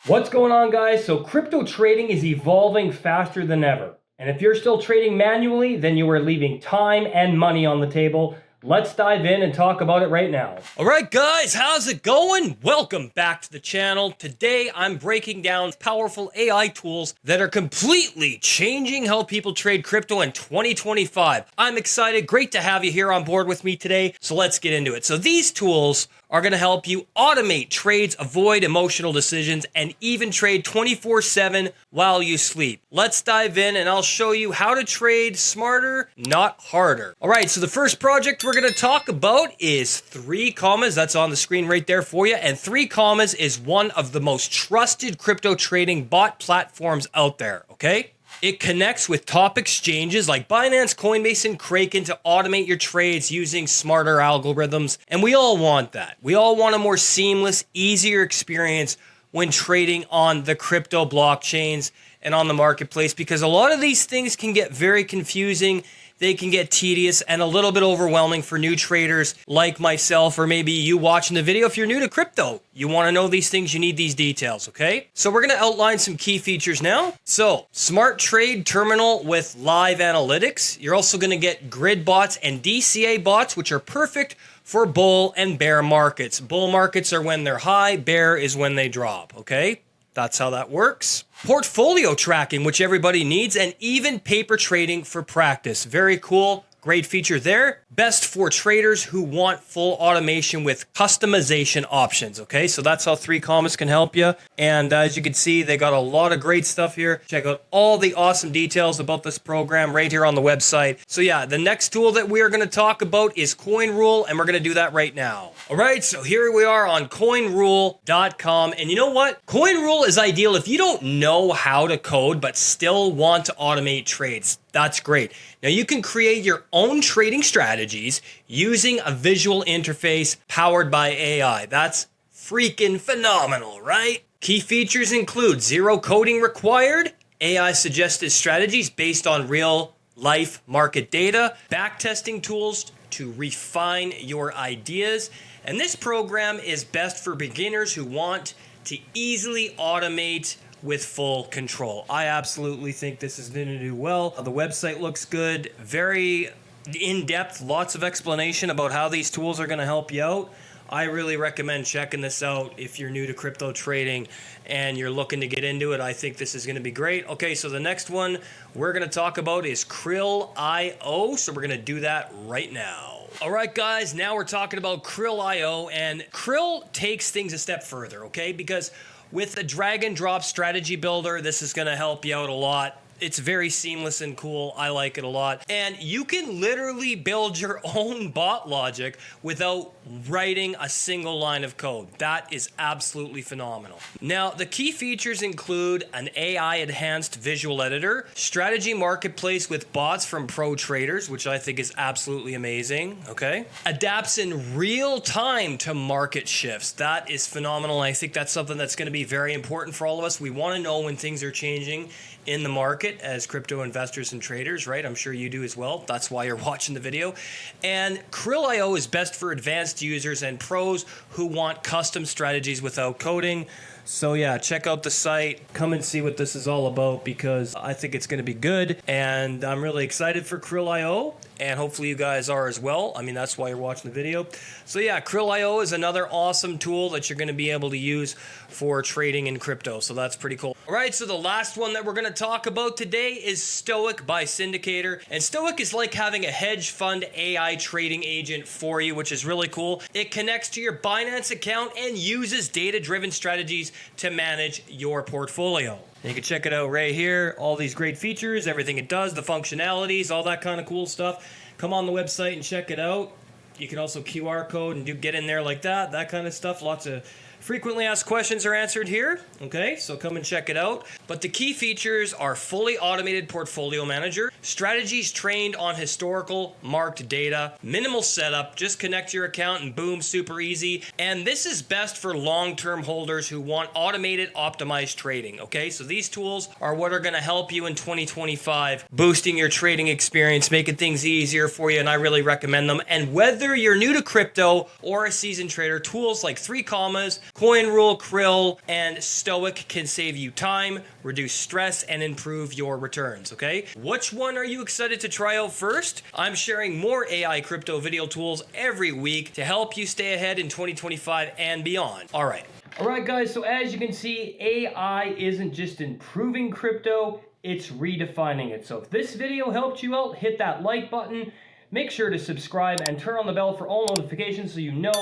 What's going on, guys? So crypto trading is evolving faster than ever. And if you're still trading manually, then you are leaving time and money on the table. Let's dive in and talk about it right now. All right, guys, how's it going? Welcome back to the channel. Today, I'm breaking down powerful AI tools that are completely changing how people trade crypto in 2025. I'm excited. Great to have you here on board with me today. So let's get into it. So these tools are going to help you automate trades, avoid emotional decisions, and even trade 24/7 while you sleep. Let's dive in and I'll show you how to trade smarter, not harder. All right, so the first project we're going to talk about is 3 Commas. That's on the screen right there for you. And 3 Commas is one of the most trusted crypto trading bot platforms out there, okay? It connects with top exchanges like Binance, Coinbase, and Kraken to automate your trades using smarter algorithms. And we all want that. We all want a more seamless, easier experience when trading on the crypto blockchains and on the marketplace, because a lot of these things can get very confusing. They can get tedious and a little bit overwhelming for new traders like myself, or maybe you watching the video. If you're new to crypto, you want to know these things, you need these details, okay? So we're going to outline some key features now. So SmartTrade terminal with live analytics. You're also going to get grid bots and DCA bots, which are perfect for bull and bear markets. Bull markets are when they're high, bear is when they drop, okay? That's how that works. Portfolio tracking, which everybody needs, and even paper trading for practice. Very cool. Great feature there. Best for traders who want full automation with customization options. Okay, so that's how 3 Commas can help you. And as you can see, they got a lot of great stuff here. Check out all the awesome details about this program right here on the website. So yeah, the next tool that we are going to talk about is Coinrule, and we're going to do that right now. All right, so here we are on Coinrule.com. And you know what? Coinrule is ideal if you don't know how to code but still want to automate trades. That's great. Now you can create your own trading strategies using a visual interface powered by AI. That's freaking phenomenal, right? Key features include 0 coding required, AI suggested strategies based on real life market data, backtesting tools to refine your ideas. And this program is best for beginners who want to easily automate with full control. I absolutely think this is going to do well. The website looks good, very in-depth, lots of explanation about how these tools are going to help you out. I really recommend checking this out if you're new to crypto trading and you're looking to get into it. I think this is going to be great. Okay, so the next one we're going to talk about is Kryll.io. So we're going to do that right now. All right, guys, now we're talking about Kryll.io, and Kryll takes things a step further, okay? Because with a drag and drop strategy builder, this is going to help you out a lot. It's very seamless and cool. I like it a lot. And you can literally build your own bot logic without writing a single line of code. That is absolutely phenomenal. Now, the key features include an AI-enhanced visual editor, strategy marketplace with bots from pro traders, which I think is absolutely amazing, okay? Adapts in real time to market shifts. That is phenomenal. I think that's something that's going to be very important for all of us. We want to know when things are changing in the market as crypto investors and traders, right? I'm sure you do as well. That's why you're watching the video. And Kryll.io is best for advanced users and pros who want custom strategies without coding. So yeah, check out the site. Come and see what this is all about, because I think it's going to be good. And I'm really excited for Kryll.io. And hopefully you guys are as well. I mean, that's why you're watching the video. So yeah, Kryll.io is another awesome tool that you're going to be able to use for trading in crypto. So that's pretty cool. All right, so the last one that we're going to talk about today is Stoic by Cindicator. And Stoic is like having a hedge fund AI trading agent for you, which is really cool. It connects to your Binance account and uses data-driven strategies to manage your portfolio. And you can check it out right here. All these great features, everything it does, the functionalities, all that kind of cool stuff. Come on the website and check it out. You can also QR code and get in there like that kind of stuff. Lots of frequently asked questions are answered here. Okay, so come and check it out. But the key features are fully automated portfolio manager, strategies trained on historical marked data, minimal setup, just connect your account and boom, super easy. And this is best for long-term holders who want automated, optimized trading. Okay, so these tools are what are going to help you in 2025, boosting your trading experience, making things easier for you, and I really recommend them. And whether Whether you're new to crypto or a seasoned trader, tools like 3 Commas, Coinrule, Kryll, and Stoic can save you time, reduce stress, and improve your returns, okay? Which one are you excited to try out first? I'm sharing more AI crypto video tools every week to help you stay ahead in 2025 and beyond. All right. All right, guys, so as you can see, AI isn't just improving crypto, it's redefining it. So if this video helped you out, hit that like button. Make sure to subscribe and turn on the bell for all notifications so you know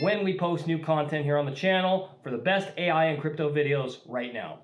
when we post new content here on the channel for the best AI and crypto videos right now.